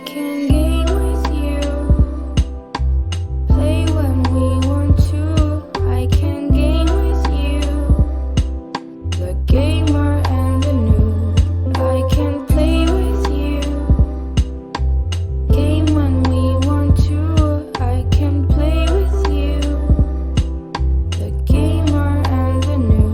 can game with you, play when we want to. I can game with you, the gamer and the noob. I can play with you, game when we want to. I can play with you, the gamer and the noob.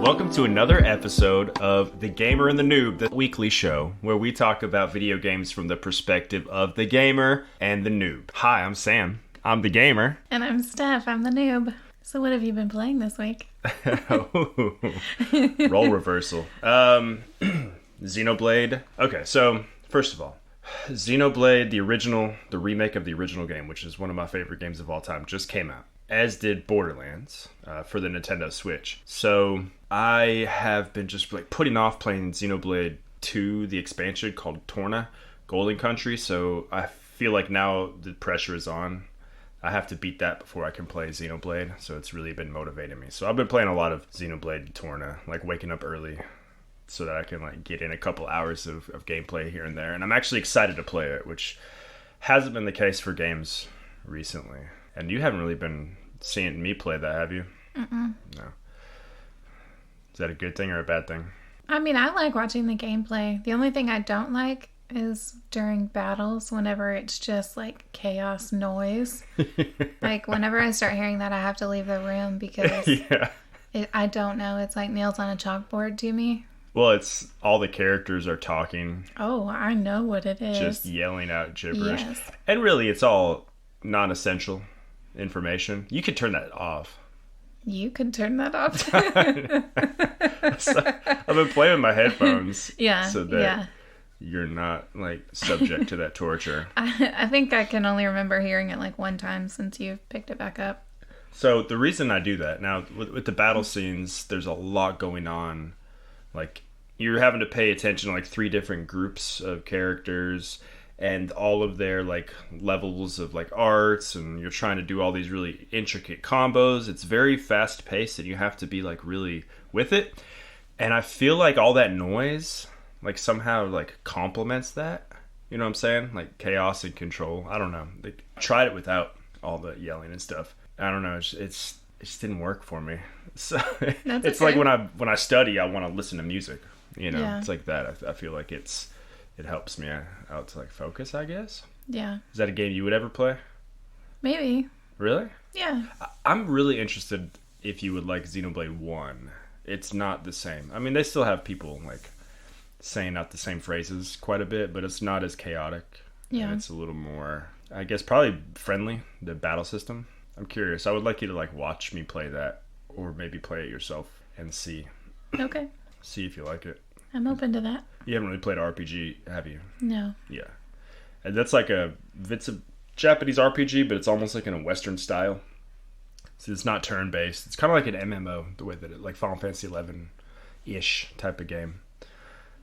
Welcome to another episode of The Gamer and the Noob, the weekly show where we talk about video games from the perspective of the gamer and the noob. Hi, I'm Sam. I'm the gamer. And I'm Steph. I'm the noob. So what have you been playing this week? Role reversal. Xenoblade. Okay, so first of all, Xenoblade, the remake of the original game, which is one of my favorite games of all time, just came out. As did Borderlands for the Nintendo Switch. So I have been just like putting off playing Xenoblade 2, the expansion called Torna, Golden Country. So I feel like now the pressure is on. I have to beat that before I can play Xenoblade. So it's really been motivating me. So I've been playing a lot of Xenoblade Torna, like waking up early so that I can like get in a couple hours of gameplay here and there. And I'm actually excited to play it, which hasn't been the case for games recently. And you haven't really been seeing me play that, have you? Mm-mm. No. Is that a good thing or a bad thing? I mean, I like watching the gameplay. The only thing I don't like is during battles, whenever it's just like chaos noise. Like whenever I start hearing that, I have to leave the room because I don't know. It's like nails on a chalkboard to me. Well, it's all the characters are talking. Oh, I know what it is. Just yelling out gibberish. Yes. And really, it's all non-essential information. You could turn that off. You could turn that off. So, I've been playing with my headphones. Yeah. So that you're not like subject to that torture. I think I can only remember hearing it like one time since you've picked it back up. So the reason I do that now with the battle scenes, there's a lot going on. Like you're having to pay attention to like 3 different groups of characters and all of their like levels of like arts, and you're trying to do all these really intricate combos. It's very fast paced and you have to be like really with it. And I feel like all that noise like somehow like complements that. You know what I'm saying? Like chaos and control. I don't know. They tried it without all the yelling and stuff. I don't know. It just didn't work for me. So it's okay. Like when I study, I want to listen to music. You know, It's like that. I feel like it helps me out to like focus, I guess. Yeah. Is that a game you would ever play? Maybe. Really? Yeah. I'm really interested if you would like Xenoblade 1. It's not the same. I mean, they still have people like saying out the same phrases quite a bit, but it's not as chaotic. Yeah. And it's a little more, I guess, probably friendly, the battle system. I'm curious. I would like you to like watch me play that or maybe play it yourself and see. Okay. See if you like it. I'm open to that. You haven't really played RPG, have you? No. Yeah. And that's like it's a Japanese RPG, but it's almost like in a Western style. So it's not turn-based. It's kind of like an MMO, the way that it, like Final Fantasy 11-ish type of game.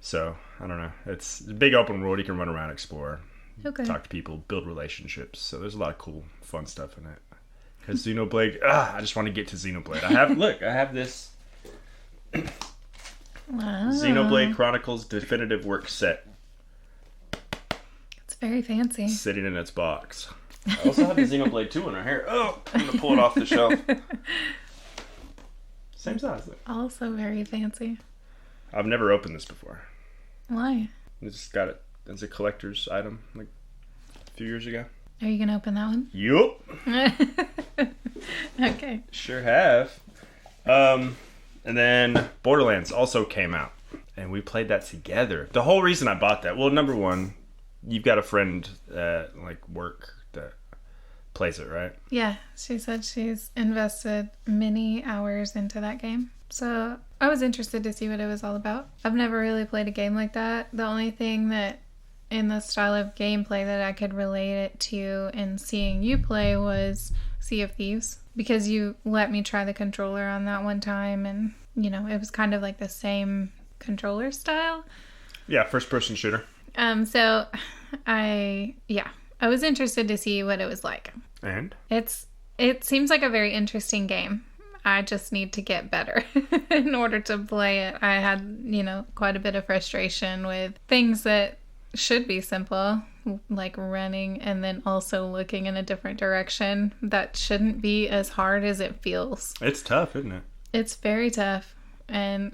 So, I don't know. It's a big open world. You can run around, explore, talk to people, build relationships. So there's a lot of cool, fun stuff in it. Because Xenoblade, I just want to get to Xenoblade. I have this Wow. Xenoblade Chronicles Definitive Work Set. It's very fancy. Sitting in its box. I also have the Xenoblade 2 in our hair. Oh, I'm going to pull it off the shelf. Same size. Also very fancy. I've never opened this before. Why? I just got it as a collector's item like a few years ago. Are you going to open that one? Yup. Okay. Sure have. And then Borderlands also came out. And we played that together. The whole reason I bought that, well, number one, you've got a friend at like work that plays it, right? Yeah, she said she's invested many hours into that game. So I was interested to see what it was all about. I've never really played a game like that. The only thing that in the style of gameplay that I could relate it to and seeing you play was Sea of Thieves. Because you let me try the controller on that one time and, you know, it was kind of like the same controller style. Yeah, first person shooter. So I was interested to see what it was like. And? It seems like a very interesting game. I just need to get better in order to play it. I had, quite a bit of frustration with things that should be simple, like running and then also looking in a different direction. That shouldn't be as hard as it feels. It's tough, isn't it? It's very tough. And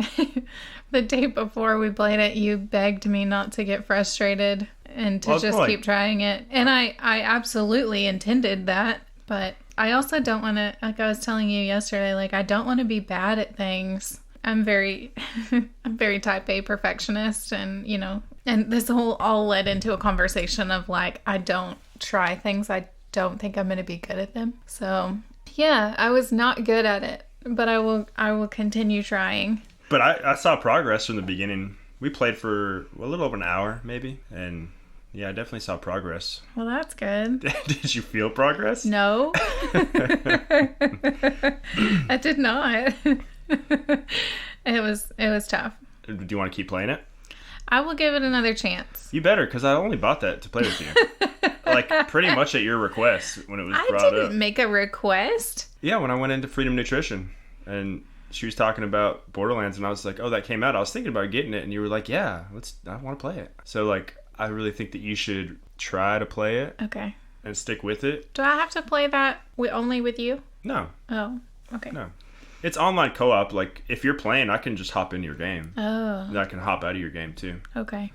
the day before we played it, you begged me not to get frustrated and to just keep trying it. And I absolutely intended that. But I also don't want to, like I was telling you yesterday, like I don't want to be bad at things. I'm very type A perfectionist, and and this all led into a conversation of like, I don't try things. I don't think I'm going to be good at them. So yeah, I was not good at it, but I will continue trying. But I saw progress from the beginning. We played for a little over an hour maybe, and yeah, I definitely saw progress. Well, that's good. Did you feel progress? No. I did not. It was tough. Do you want to keep playing it? I will give it another chance. You better, because I only bought that to play with you. Like, pretty much at your request when it was brought up. I didn't make a request. Yeah, when I went into Freedom Nutrition, and she was talking about Borderlands, and I was like, oh, that came out. I was thinking about getting it, and you were like, yeah, I want to play it. So, like, I really think that you should try to play it. Okay. And stick with it. Do I have to play that only with you? No. Oh, okay. No. It's online co-op. Like, if you're playing, I can just hop into your game. Oh. And I can hop out of your game, too. Okay.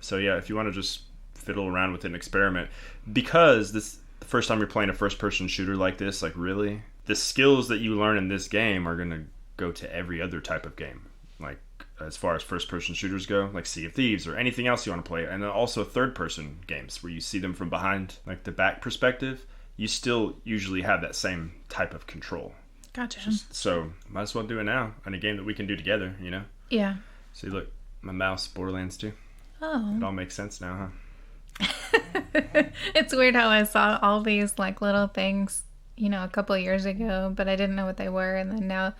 So, yeah, if you want to just fiddle around with an experiment. Because the first time you're playing a first-person shooter like this, like, really, the skills that you learn in this game are going to go to every other type of game. Like, as far as first-person shooters go, like Sea of Thieves or anything else you want to play. And then also third-person games where you see them from behind, like the back perspective. You still usually have that same type of control. Gotcha. So, might as well do it now in a game that we can do together, Yeah. See, look, my mouse, Borderlands 2. Oh. It all makes sense now, It's weird how I saw all these like little things, a couple of years ago, but I didn't know what they were. And then now,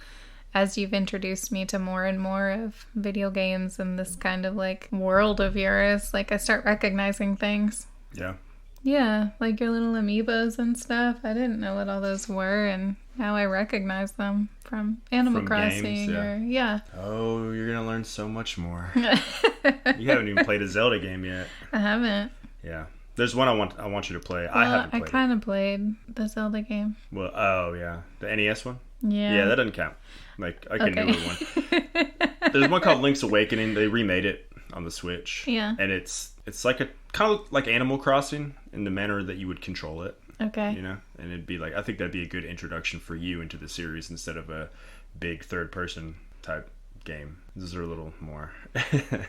as you've introduced me to more and more of video games and this kind of like world of yours, like I start recognizing things. Yeah. Yeah, like your little amiibos and stuff. I didn't know what all those were, and now I recognize them from Animal Crossing. Games, yeah. Oh, you're gonna learn so much more. You haven't even played a Zelda game yet. I haven't. Yeah, there's one I want you to play. Well, I haven't played. I kind of played the Zelda game. Well, oh yeah, the NES one. Yeah. Yeah, that doesn't count. Like I can newer one. There's one called Link's Awakening. They remade it on the Switch. Yeah. And it's like a kind of like Animal Crossing in the manner that you would control it. Okay. And it'd be like, I think that'd be a good introduction for you into the series instead of a big third person type game. These are a little more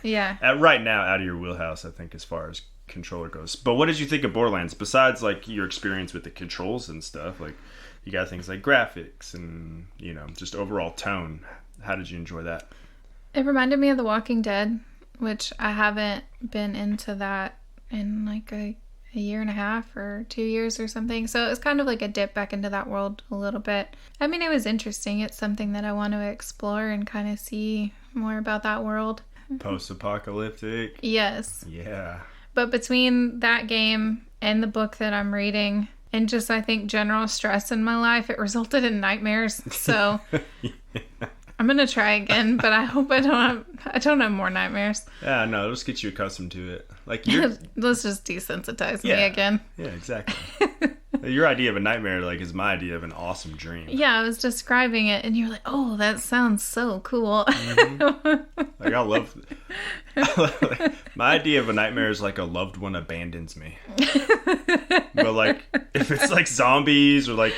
yeah. Right now out of your wheelhouse, I think, as far as controller goes. But what did you think of Borderlands besides like your experience with the controls and stuff? Like you got things like graphics and just overall tone. How did you enjoy that? It reminded me of The Walking Dead, which I haven't been into that in like a year and a half or 2 years or something. So it was kind of like a dip back into that world a little bit. I mean, it was interesting. It's something that I want to explore and kind of see more about that world. Post-apocalyptic. Yes. Yeah. But between that game and the book that I'm reading and just, I think, general stress in my life, it resulted in nightmares. So yeah. I'm going to try again, but I hope I don't have more nightmares. Yeah, no, let's get you accustomed to it. Like let's just desensitize me again. Yeah, exactly. Your idea of a nightmare is my idea of an awesome dream. Yeah, I was describing it and you're like, "Oh, that sounds so cool." Mm-hmm. Like I love my idea of a nightmare is like a loved one abandons me. But like if it's like zombies or like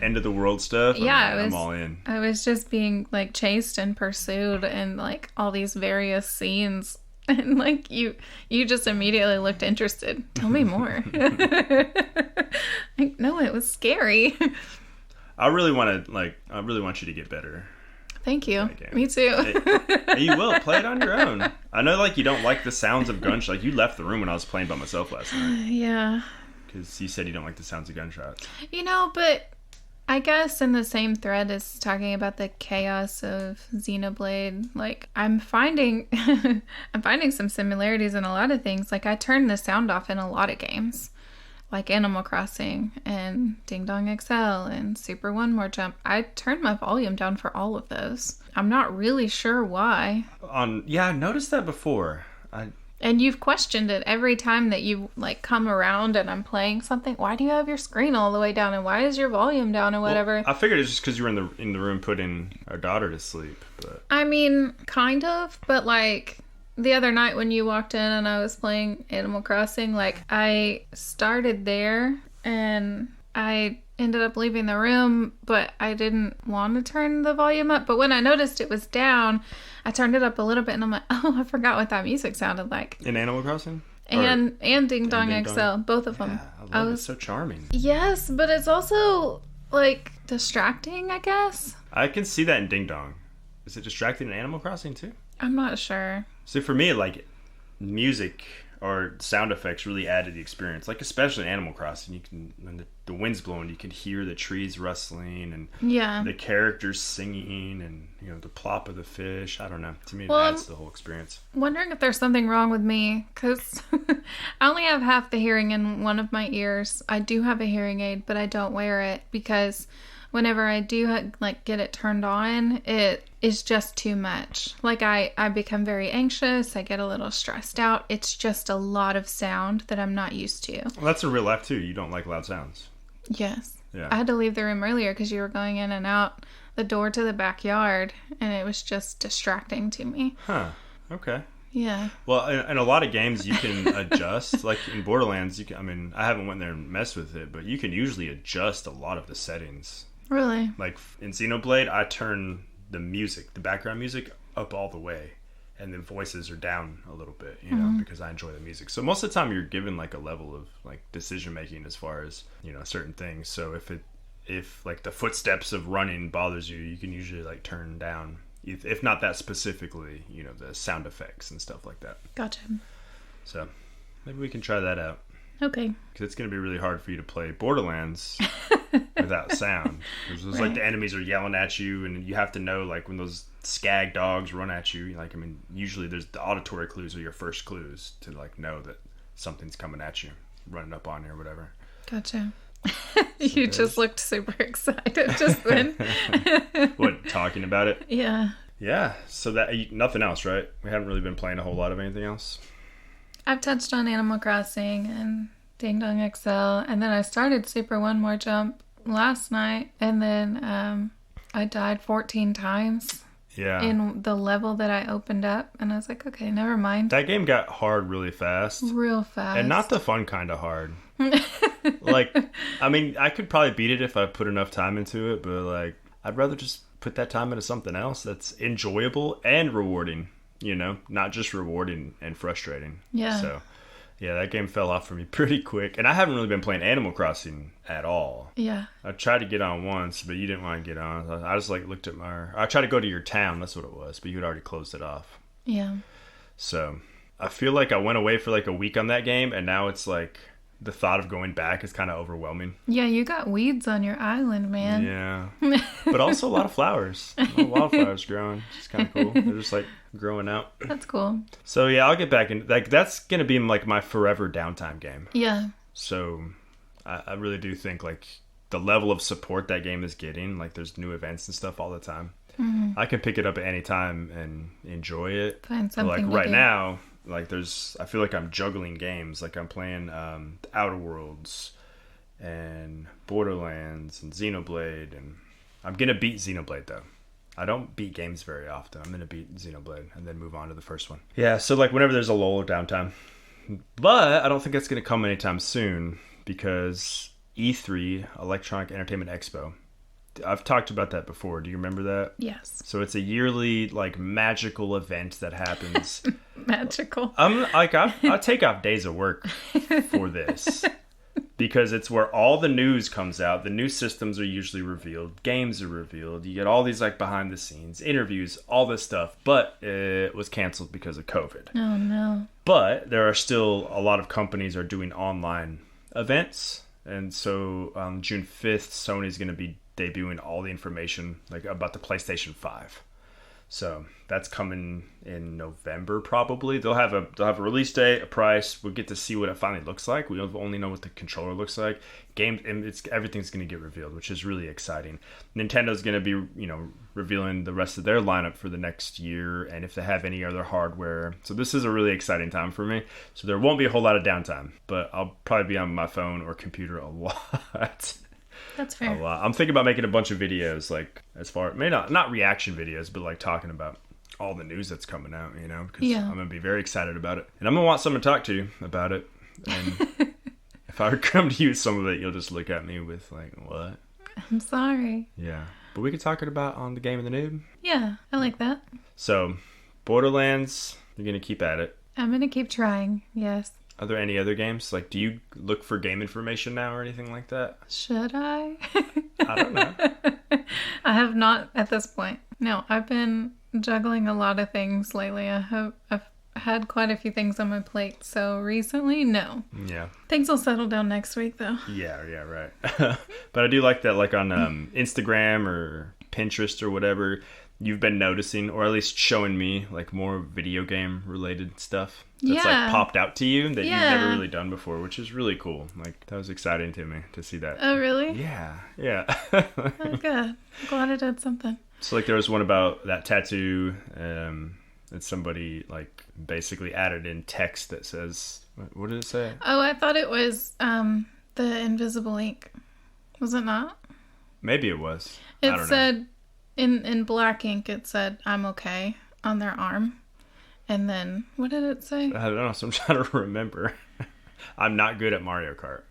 end of the world stuff, I'm all in. I was just being like chased and pursued and like all these various scenes. And like you just immediately looked interested. Tell me more. Like, no, it was scary. I really want you to get better. Thank you. Me too. You will play it on your own. I know, like you don't like the sounds of gunshots. Like you left the room when I was playing by myself last night. Yeah. Because you said you don't like the sounds of gunshots. But I guess in the same thread as talking about the chaos of Xenoblade, like I'm finding some similarities in a lot of things. Like I turn the sound off in a lot of games, like Animal Crossing and Ding Dong XL and Super One More Jump. I turned my volume down for all of those. I'm not really sure why. I noticed that before. And you've questioned it every time that you like come around and I'm playing something. Why do you have your screen all the way down and why is your volume down or whatever? Well, I figured it's just because you were in the room putting our daughter to sleep. But I mean, kind of, but like the other night when you walked in and I was playing Animal Crossing, like I started there and I ended up leaving the room, but I didn't want to turn the volume up. But when I noticed it was down, I turned it up a little bit and I'm like, oh, I forgot what that music sounded like. in Animal Crossing? And Ding Dong Ding XL, Dong. both of them. Yeah, I love it. It's so charming. Yes, but it's also like distracting, I guess. I can see that in Ding Dong. Is it distracting in Animal Crossing too? I'm not sure. So for me, like, music or sound effects really add to the experience. Like, especially in Animal Crossing, you can, when the wind's blowing, you can hear the trees rustling and Yeah. the characters singing and, you know, the plop of the fish. I don't know. To me, it Well, adds to the whole experience. Wondering if there's something wrong with me because I only have half the hearing in one of my ears. I do have a hearing aid, but I don't wear it because whenever I do like get it turned on, it is just too much. Like I become very anxious. I get a little stressed out. It's just a lot of sound that I'm not used to. Well, that's in real life too. You don't like loud sounds. Yes. Yeah. I had to leave the room earlier because you were going in and out the door to the backyard, and it was just distracting to me. Huh. Okay. Yeah. Well, in a lot of games, you can adjust. Like in Borderlands, you can. I mean, I haven't went there and messed with it, but you can usually adjust a lot of the settings. Really? Like in Xenoblade, I turn the music, the background music, up all the way, and the voices are down a little bit, you know, because I enjoy the music. So most of the time, you're given like a level of like decision making as far as, you know, certain things. So if like the footsteps of running bothers you, you can usually like turn down, if not that specifically, you know, the sound effects and stuff like that. Gotcha. So maybe we can try that out. Okay. Because it's going to be really hard for you to play Borderlands without sound. Because it's like the enemies are yelling at you, and you have to know, like, when those skag dogs run at you, like, I mean, usually there's the auditory clues are your first clues to, like, know that something's coming at you, running up on you or whatever. Gotcha. You just looked super excited just then. What, talking about it? Yeah. Yeah, so that, nothing else, right? We haven't really been playing a whole lot of anything else. I've touched on Animal Crossing and Ding Dong XL, and then I started Super One More Jump last night, and then I died 14 times in the level that I opened up, and I was like, okay, never mind. That game got hard really fast. Real fast. And not the fun kind of hard. Like, I mean, I could probably beat it if I put enough time into it, but, like, I'd rather just put that time into something else that's enjoyable and rewarding. You know, not just rewarding and frustrating. Yeah. So, yeah, that game fell off for me pretty quick. And I haven't really been playing Animal Crossing at all. Yeah. I tried to get on once, but you didn't want to get on. I just, like, looked at I tried to go to your town. That's what it was. But you had already closed it off. Yeah. So, I feel like I went away for, like, a week on that game. And now it's, like, the thought of going back is kind of overwhelming. Yeah, you got weeds on your island, man. Yeah. But also a lot of flowers. A lot of wildflowers growing. It's kind of cool. They're just, like, growing out. That's cool. So yeah, I'll get back in. Like, that's gonna be like my forever downtime game. Yeah. So I really do think like the level of support that game is getting, like there's new events and stuff all the time. Mm-hmm. I can pick it up at any time and enjoy it. Find something. But, like right now, like I feel like I'm juggling games. Like I'm playing Outer Worlds and Borderlands and Xenoblade, and I'm gonna beat Xenoblade though. I don't beat games very often. I'm going to beat Xenoblade and then move on to the first one. Yeah, so like whenever there's a lull or downtime. But I don't think that's going to come anytime soon because E3, Electronic Entertainment Expo, I've talked about that before. Do you remember that? Yes. So it's a yearly like magical event that happens. Magical. I'll take off days of work for this. Because it's where all the news comes out. The new systems are usually revealed. Games are revealed. You get all these like behind the scenes interviews, all this stuff. But it was canceled because of COVID. Oh, no. But there are still a lot of companies are doing online events. And so on June 5th, Sony's going to be debuting all the information like about the PlayStation 5. So that's coming in November probably. They'll have a release date, a price. We'll get to see what it finally looks like. We only know what the controller looks like. Everything's going to get revealed, which is really exciting. Nintendo's going to be, revealing the rest of their lineup for the next year, and if they have any other hardware. So this is a really exciting time for me. So there won't be a whole lot of downtime, but I'll probably be on my phone or computer a lot. That's fair. A lot. I'm thinking about making a bunch of videos, like not reaction videos, but like talking about all the news that's coming out, because I'm gonna be very excited about it, and I'm gonna want someone to talk to about it. And if I come to you with some of it, you'll just look at me with like, "What?" I'm sorry. Yeah, but we could talk it about on the Game of the Noob. Yeah, I like that. So, Borderlands, you're gonna keep at it. I'm gonna keep trying. Yes. Are there any other games? Like, do you look for game information now or anything like that? Should I? I don't know. I have not at this point. No, I've been juggling a lot of things lately. I've had quite a few things on my plate. So recently, no. Yeah. Things will settle down next week, though. Yeah, right. But I do like that, like on Instagram or Pinterest or whatever, you've been noticing, or at least showing me, like more video game related stuff that's like popped out to you that you've never really done before, which is really cool. Like, that was exciting to me to see that. Oh, really? Yeah. Oh, good. I'm glad I did something. So, like, there was one about that tattoo that somebody, like, basically added in text that says, what did it say? Oh, I thought it was the invisible ink. Was it not? Maybe it was. It said, in black ink, it said, "I'm okay," on their arm. And then, what did it say? I don't know, so I'm trying to remember. I'm not good at Mario Kart.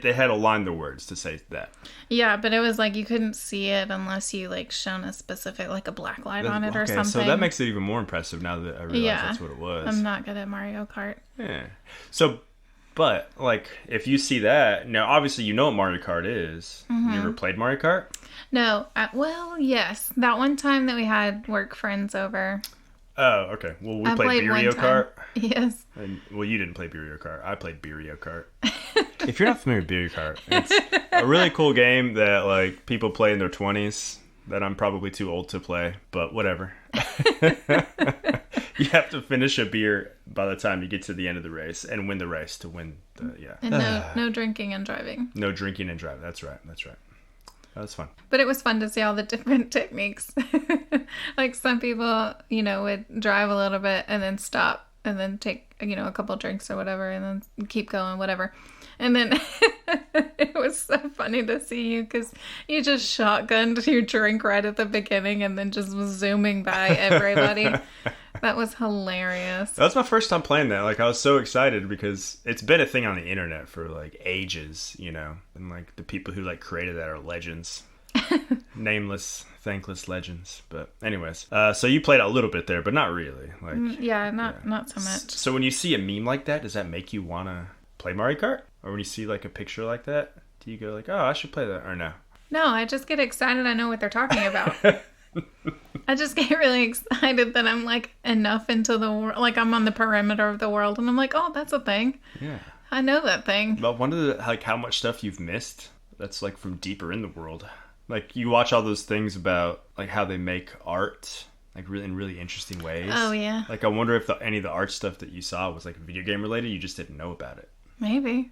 They had aligned the words to say that. Yeah, but it was like you couldn't see it unless you like shone a specific, like a black light on it or something. So that makes it even more impressive now that I realize that's what it was. I'm not good at Mario Kart. Yeah. So, but like, if you see that, now obviously you know what Mario Kart is. You ever played Mario Kart? No. Well, yes. That one time that we had work friends over. Oh, okay. Well, we played Mario Kart. Yes. Well, you didn't play Mario Kart. I played Mario Kart. If you're not familiar with Mario Kart, it's a really cool game that like people play in their 20s that I'm probably too old to play, but whatever. You have to finish a beer by the time you get to the end of the race and win the race to win the And no drinking and driving. No drinking and driving. That's right. That was fun. But it was fun to see all the different techniques. Like some people, would drive a little bit and then stop and then take, a couple drinks or whatever and then keep going, whatever. And then it was so funny to see you because you just shotgunned your drink right at the beginning and then just was zooming by everybody. That was hilarious. That was my first time playing that. Like, I was so excited because it's been a thing on the internet for like ages, and like the people who like created that are legends. Nameless, thankless legends. But anyways, so you played a little bit there, but not really. Like, not so much. So when you see a meme like that, does that make you want to play Mario Kart? Or when you see like a picture like that, do you go like, oh, I should play that, or no? No, I just get excited. I know what they're talking about. I just get really excited that I'm like enough into the world, like I'm on the perimeter of the world, and I'm like, oh, that's a thing. Yeah, I know that thing. But wonder like how much stuff you've missed. That's like from deeper in the world. Like you watch all those things about like how they make art, like really in really interesting ways. Oh yeah. Like I wonder if any of the art stuff that you saw was like video game related. You just didn't know about it. Maybe.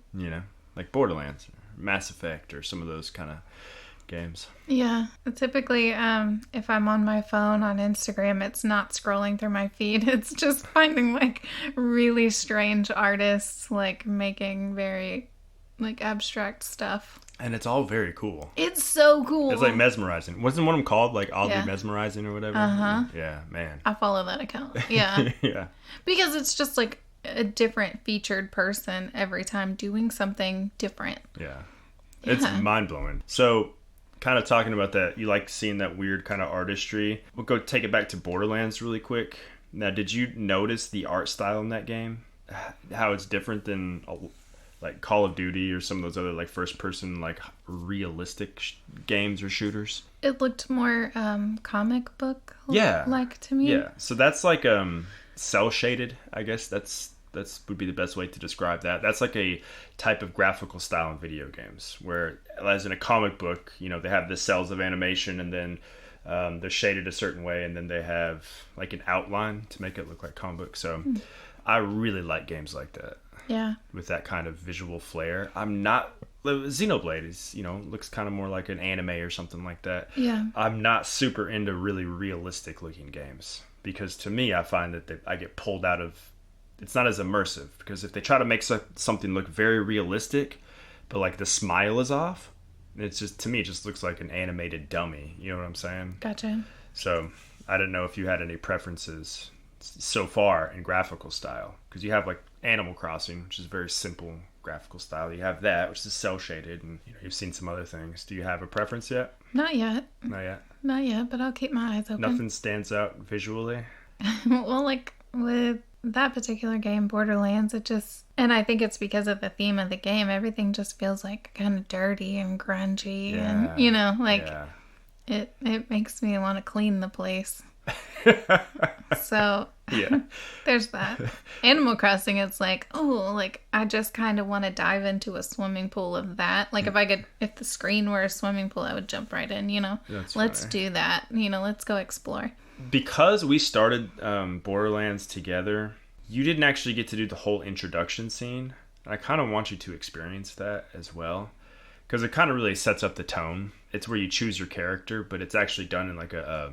Like Borderlands, or Mass Effect, or some of those kind of games. Yeah. Typically, if I'm on my phone on Instagram, it's not scrolling through my feed. It's just finding like really strange artists like making very like abstract stuff. And it's all very cool. It's so cool. It's like mesmerizing. Wasn't one of them called like oddly mesmerizing or whatever? Uh-huh. Yeah, man. I follow that account. Yeah. Yeah. Because it's just like a different featured person every time doing something different. Yeah. It's mind-blowing. So, kind of talking about that, you like seeing that weird kind of artistry. We'll go take it back to Borderlands really quick. Now, did you notice the art style in that game? How it's different than like Call of Duty or some of those other like first-person like realistic games or shooters? It looked more comic book like to me. Yeah. So that's like cel-shaded, I guess. That's would be the best way to describe that. That's like a type of graphical style in video games where, as in a comic book, they have the cells of animation and then They're shaded a certain way, and then they have like an outline to make it look like comic book. So I really like games like that. Yeah. With that kind of visual flair. I'm not... Xenoblade is, looks kind of more like an anime or something like that. Yeah. I'm not super into really realistic looking games. Because to me, I find that I get pulled out of... It's not as immersive. Because if they try to make something look very realistic, but like the smile is off, it's just, to me, it just looks like an animated dummy. You know what I'm saying? Gotcha. So I didn't know if you had any preferences so far in graphical style. Because you have like Animal Crossing, which is very simple graphical style. You have that, which is cel shaded, and you've seen some other things. Do you have a preference yet? Not yet. Not yet. Not yet, but I'll keep my eyes open. Nothing stands out visually. Well, like with that particular game, Borderlands, and I think it's because of the theme of the game, everything just feels like kind of dirty and grungy, and it makes me want to clean the place. So yeah, there's that. Animal Crossing, it's like, oh, like I just kind of want to dive into a swimming pool of that. Like if the screen were a swimming pool, I would jump right in. Let's do that. Let's go explore. Because we started Borderlands together, you didn't actually get to do the whole introduction scene. And I kind of want you to experience that as well. Because it kind of really sets up the tone. It's where you choose your character, but it's actually done in like a...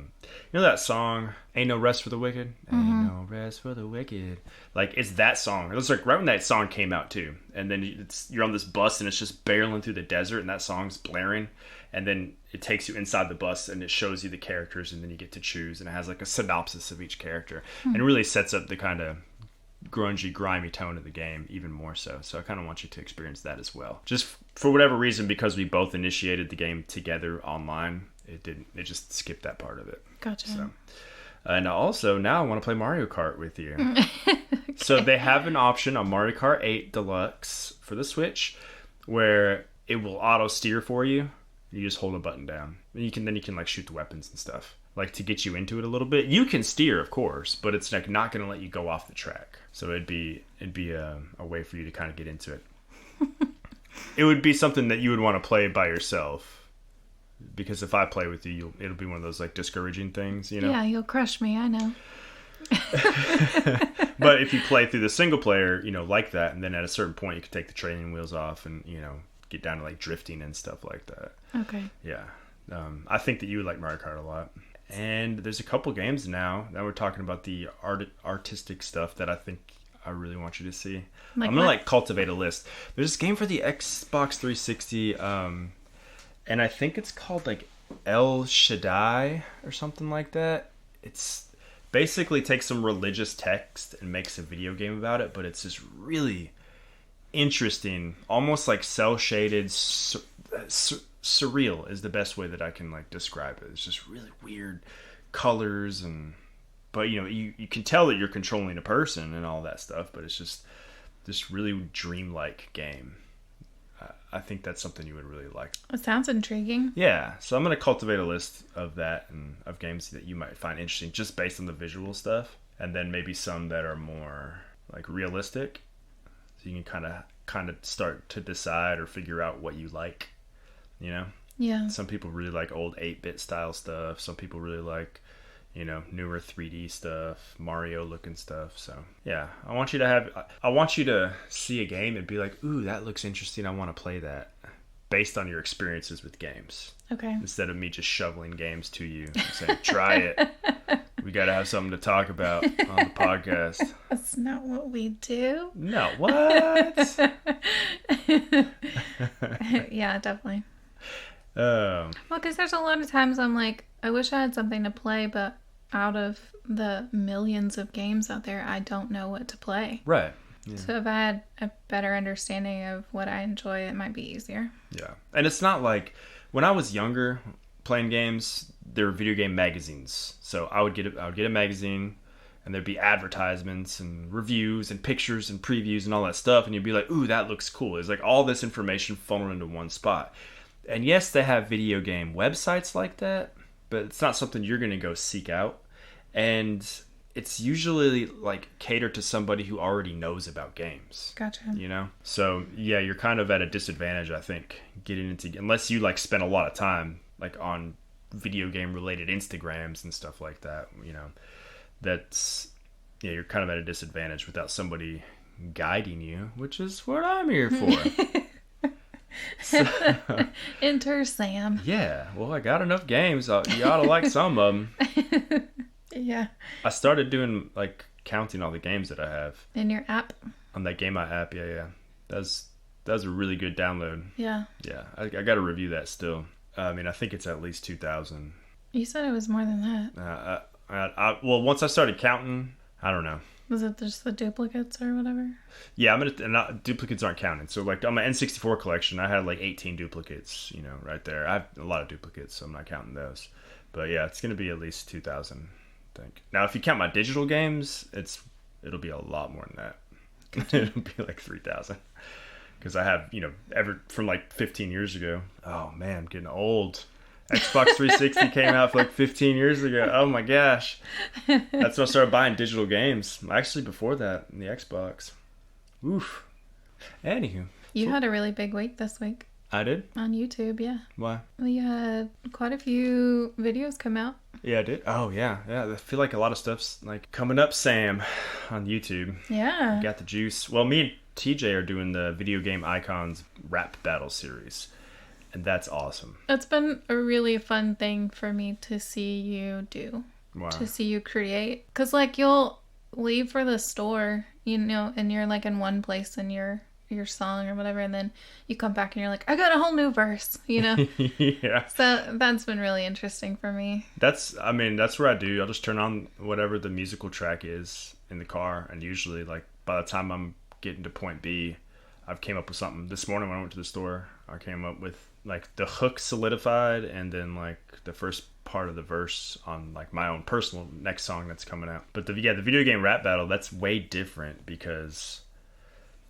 that song, Ain't No Rest for the Wicked? Ain't no rest for the wicked. Like, it's that song. It was like right when that song came out, too. And then you're on this bus, and it's just barreling through the desert, and that song's blaring. And then it takes you inside the bus, and it shows you the characters, and then you get to choose. And it has like a synopsis of each character. And it really sets up the kind of grungy, grimy tone of the game even more so. So I kind of want you to experience that as well. Just for whatever reason, because we both initiated the game together online, it just skipped that part of it. Gotcha. So, and also now I want to play Mario Kart with you. Okay. So they have an option on Mario Kart 8 Deluxe for the Switch where it will auto steer for you. You just hold a button down. And you can like shoot the weapons and stuff. Like to get you into it a little bit. You can steer, of course, but it's like not going to let you go off the track. So it'd be a way for you to kind of get into it. It would be something that you would want to play by yourself, because if I play with you, it'll be one of those like discouraging things, Yeah, you'll crush me. I know. But if you play through the single player, like that, and then at a certain point you can take the training wheels off and get down to like drifting and stuff like that. Okay. Yeah, I think that you would like Mario Kart a lot. And there's a couple games now that we're talking about the artistic stuff that I think I really want you to see. I'm going to cultivate a list. There's this game for the Xbox 360, and I think it's called like El Shaddai or something like that. It's basically takes some religious text and makes a video game about it, but it's just really interesting, almost like cel-shaded, surreal is the best way that I can like describe it. It's just really weird colors, but you can tell that you're controlling a person and all that stuff, but it's just this really dreamlike game. I think that's something you would really like. It sounds intriguing. Yeah, so I'm going to cultivate a list of that and of games that you might find interesting just based on the visual stuff, and then maybe some that are more like realistic, so you can kind of start to decide or figure out what you like. Yeah. Some people really like old 8-bit style stuff. Some people really like, newer 3D stuff, Mario looking stuff. So yeah, I want you to see a game and be like, ooh, that looks interesting. I want to play that, based on your experiences with games. Okay. Instead of me just shoveling games to you and saying, try it. We got to have something to talk about on the podcast. That's not what we do. No, what? Yeah, definitely. Well, because there's a lot of times I'm like, I wish I had something to play, but out of the millions of games out there, I don't know what to play. Right. Yeah. So if I had a better understanding of what I enjoy, it might be easier. Yeah. And it's not like when I was younger playing games, there were video game magazines. So I would get a magazine, and there'd be advertisements and reviews and pictures and previews and all that stuff, and you'd be like, ooh, that looks cool. It's like all this information funneled into one spot. And yes, they have video game websites like that, but it's not something you're going to go seek out. And it's usually like catered to somebody who already knows about games. Gotcha. So yeah, you're kind of at a disadvantage, I think, getting into, unless you like spend a lot of time like on video game related Instagrams and stuff like that, you know, that's, yeah, you're kind of at a disadvantage without somebody guiding you, which is what I'm here for. So, Enter Sam. yeah, well, I got enough games. You ought to like some of them. Yeah. I started doing, like, counting all the games that I have. In your app. On that Game Eye app, yeah. That was a really good download. Yeah. Yeah, I got to review that still. I mean, I think it's at least 2,000. You said it was more than that. Well, once I started counting, I don't know. Was it just the duplicates or whatever? Yeah, duplicates aren't counted. So, like, on my N64 collection, I had, like, 18 duplicates, you know, right there. I have a lot of duplicates, so I'm not counting those. But, yeah, it's going to be at least 2,000, I think. Now, if you count my digital games, it'll be a lot more than that. It'll be, like, 3,000. Because I have, you know, from, like, 15 years ago. Oh, man, I'm getting old. Xbox 360 came out like 15 years ago. Oh my gosh. That's when I started buying digital games. Actually, before that, in the Xbox. Oof. Anywho. You had a really big week this week. I did? On YouTube, yeah. Why? Well, you had quite a few videos come out. Yeah, I did. Oh, yeah. Yeah, I feel like a lot of stuff's like coming up, Sam, on YouTube. Yeah. You got the juice. Well, me and TJ are doing the Video Game Icons rap battle series. And that's awesome. It's been a really fun thing for me to see you do. Wow. To see you create. Because, like, you'll leave for the store, you know, and you're, like, in one place in your song or whatever, and then you come back and you're like, I got a whole new verse, you know? Yeah. So that's been really interesting for me. That's where I do. I'll just turn on whatever the musical track is in the car, and usually, like, by the time I'm getting to point B, I've came up with something. This morning when I went to the store, I came up with, like, the hook solidified, and then, like, the first part of the verse on, like, my own personal next song that's coming out. But the video game rap battle, that's way different, because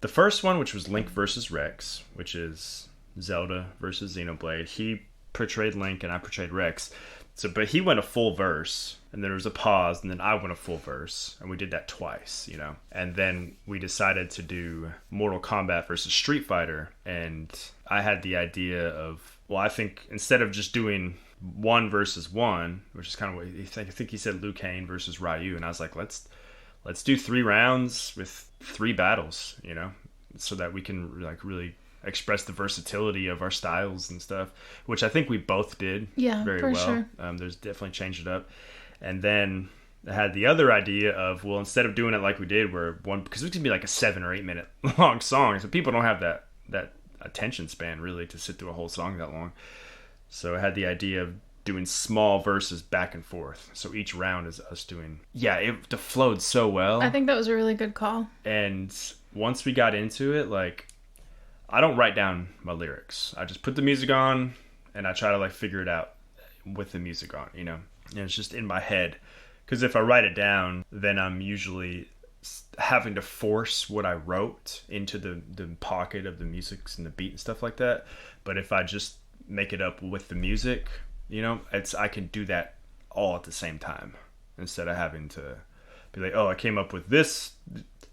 the first one, which was Link versus Rex, which is Zelda versus Xenoblade, he portrayed Link and I portrayed Rex. So, but he went a full verse, and then there was a pause, and then I went a full verse, and we did that twice, you know. And then we decided to do Mortal Kombat versus Street Fighter, and I had the idea of, well, I think instead of just doing 1 versus 1, which is kind of what I think he said Liu Kang versus Ryu, and I was like, let's do 3 rounds with 3 battles, you know, so that we can, like, really express the versatility of our styles and stuff, which I think we both did very well. Sure. There's definitely changed it up. And then I had the other idea of, well, instead of doing it like we did, because it's gonna be like a 7 or 8 minute long song, so people don't have that attention span really to sit through a whole song that long. So I had the idea of doing small verses back and forth. So each round is us doing. Yeah, it flowed so well. I think that was a really good call. And once we got into it, like, I don't write down my lyrics. I just put the music on, and I try to, like, figure it out with the music on, you know? And it's just in my head. Because if I write it down, then I'm usually having to force what I wrote into the pocket of the music and the beat and stuff like that. But if I just make it up with the music, you know, I can do that all at the same time. Instead of having to be like, oh, I came up with this,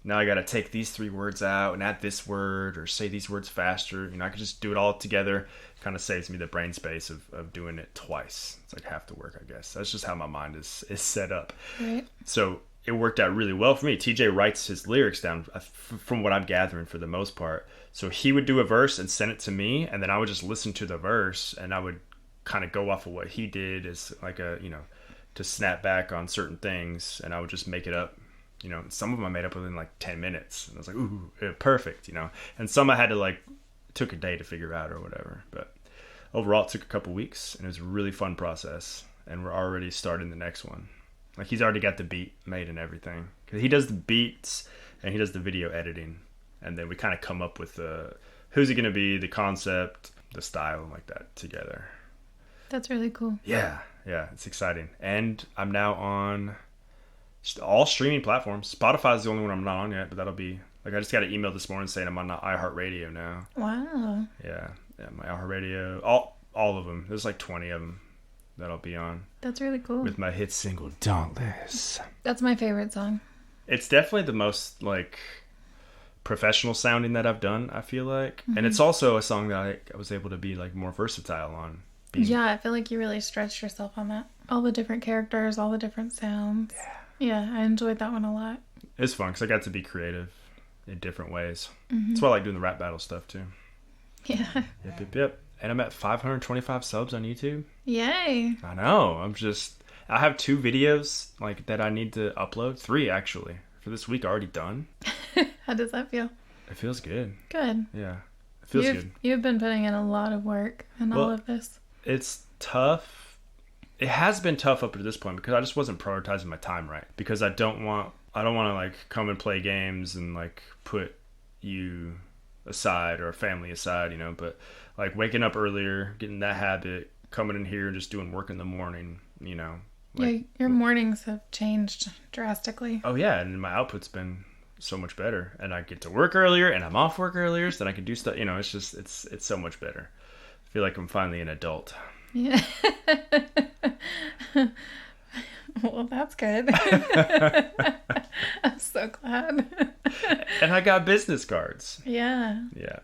now I got to take these 3 words out and add this word or say these words faster. You know, I can just do it all together. Kind of saves me the brain space of doing it twice. It's like half the work, I guess. That's just how my mind is set up. Right. So it worked out really well for me. TJ writes his lyrics down from what I'm gathering for the most part. So he would do a verse and send it to me, and then I would just listen to the verse, and I would kind of go off of what he did as like a, you know, to snap back on certain things, and I would just make it up. You know, some of them I made up within like 10 minutes. And I was like, ooh, yeah, perfect, you know. And some I had to, like, took a day to figure out or whatever. But overall, it took a couple weeks, and it was a really fun process. And we're already starting the next one. Like, he's already got the beat made and everything. Because he does the beats, and he does the video editing. And then we kind of come up with who's it going to be, the concept, the style, like that together. That's really cool. Yeah, it's exciting. And I'm now on all streaming platforms. Spotify is the only one I'm not on yet, but that'll be, like, I just got an email this morning saying I'm on iHeartRadio now. Wow. Yeah, my iHeartRadio, all of them. There's like 20 of them that I'll be on. That's really cool. With my hit single, Dauntless. That's my favorite song. It's definitely the most, like, professional sounding that I've done, I feel like. Mm-hmm. And it's also a song that I was able to be, like, more versatile on. Yeah, I feel like you really stretched yourself on that. All the different characters, all the different sounds. Yeah, I enjoyed that one a lot. It's fun because I got to be creative in different ways. That's why I like doing the rap battle stuff too. Yeah. Yep. And I'm at 525 subs on YouTube. Yay. I know. I have 2 videos like that I need to upload. 3 actually for this week already done. How does that feel? It feels good. Good. Yeah. It feels good. You've been putting in a lot of work in all of this. It's tough. It has been tough up to this point because I just wasn't prioritizing my time right. Because I don't want to like come and play games and like put you aside or family aside, you know, but like waking up earlier, getting that habit, coming in here and just doing work in the morning, you know. Like, yeah, your mornings have changed drastically. Oh yeah, and my output's been so much better, and I get to work earlier and I'm off work earlier so then I can do stuff, you know. It's just it's so much better. I feel like I'm finally an adult. Yeah. Well, that's good. I'm so glad. And I got business cards. Yeah.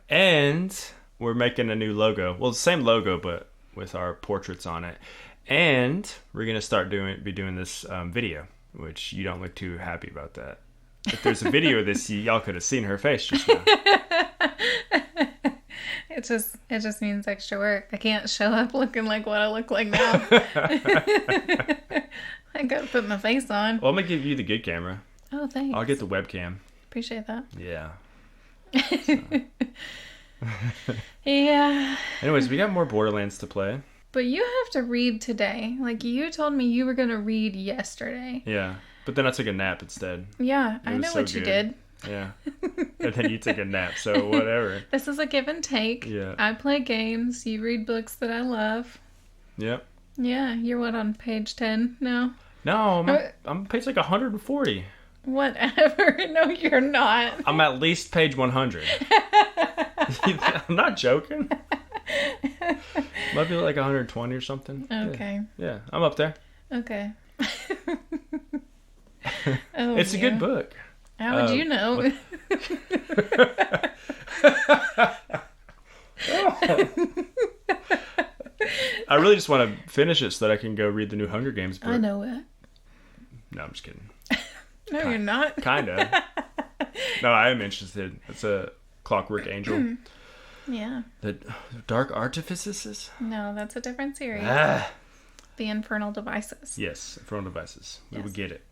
And we're making a new logo. Well, the same logo but with our portraits on it. And we're gonna start be doing this video, which you don't look too happy about that. If there's a video of this, y'all could have seen her face just now. It just means extra work. I can't show up looking like what I look like now. I gotta put my face on. Well, I'm gonna give you the good camera. Oh, thanks. I'll get the webcam. Appreciate that. Yeah. Yeah. Anyways, we got more Borderlands to play. But you have to read today. Like, you told me you were gonna read yesterday. Yeah. But then I took a nap instead. Yeah, I know so what you good. did. Yeah. And then you took a nap, so whatever. This is a give and take. Yeah. I play games. You read books that I love. Yep. Yeah, you're what, on page 10 now? No, I'm page like 140. Whatever. No, you're not. I'm at least page 100. I'm not joking. Might be like 120 or something. Okay. Yeah, I'm up there. Okay. Oh, It's a good book. How would you know? I really just want to finish it so that I can go read the new Hunger Games book. I know it. No, I'm just kidding. No, you're not. Kinda. No, I am interested. It's a Clockwork Angel. Yeah. The Dark Artifices? No, that's a different series. Ah. The Infernal Devices. Yes, Infernal Devices. We Yes. will get it.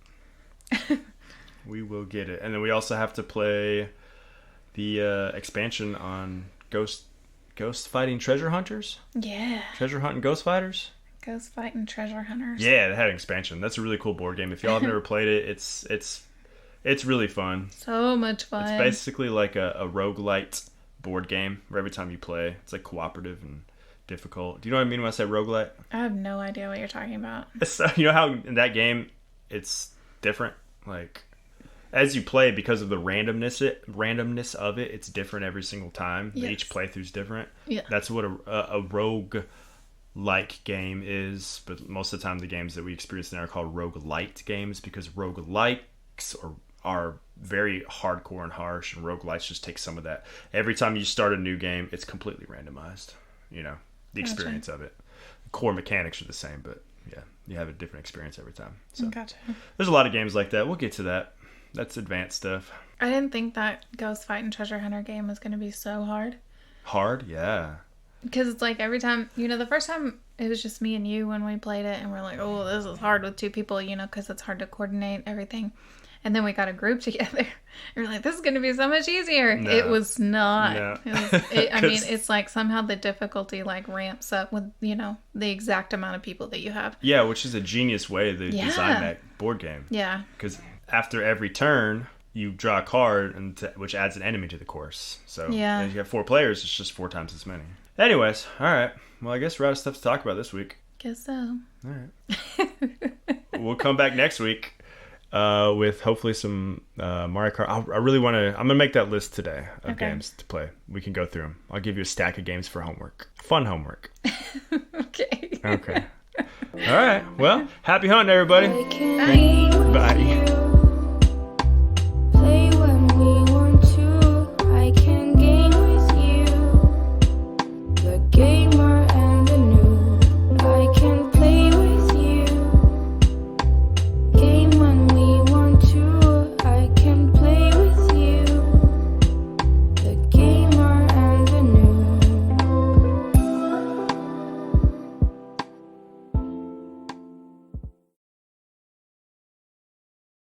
We will get it. And then we also have to play the expansion on Ghost Fighting Treasure Hunters? Yeah. Treasure Hunting Ghost Fighters? Ghost Fighting Treasure Hunters. Yeah, they had an expansion. That's a really cool board game. If y'all have never played it, it's really fun. So much fun. It's basically like a roguelite board game where every time you play, it's like cooperative and difficult. Do you know what I mean when I say roguelite? I have no idea what you're talking about. So, you know how in that game it's different? Like, as you play, because of the randomness of it, it's different every single time. Yes. Each playthrough's different. Yeah. That's what a rogue-like game is, but most of the time the games that we experience now are called roguelite games because roguelikes are very hardcore and harsh, and roguelites just take some of that. Every time you start a new game, it's completely randomized. You know, the experience of it. The core mechanics are the same, but yeah, you have a different experience every time. So Gotcha. there's a lot of games like that. We'll get to that. That's advanced stuff. I didn't think that Ghost Fighting Treasure Hunter game was going to be so hard. Hard? Yeah. Because it's like every time, you know, the first time it was just me and you when we played it, and we're like, oh, this is hard with 2 people, you know, because it's hard to coordinate everything. And then we got a group together, and we're like, this is going to be so much easier. No. It was not. No. I mean, it's like somehow the difficulty like ramps up with, you know, the exact amount of people that you have. Yeah, which is a genius way they design that board game. Yeah. Because after every turn, you draw a card, which adds an enemy to the course. So Yeah. if you have 4 players, it's just 4 times as many. Anyways, all right. Well, I guess we're out of stuff to talk about this week. Guess so. All right. We'll come back next week with hopefully some Mario Kart. I really want to... I'm going to make that list today of games to play. We can go through them. I'll give you a stack of games for homework. Fun homework. Okay. Okay. All right. Well, happy hunting, everybody. I can be with Bye. you.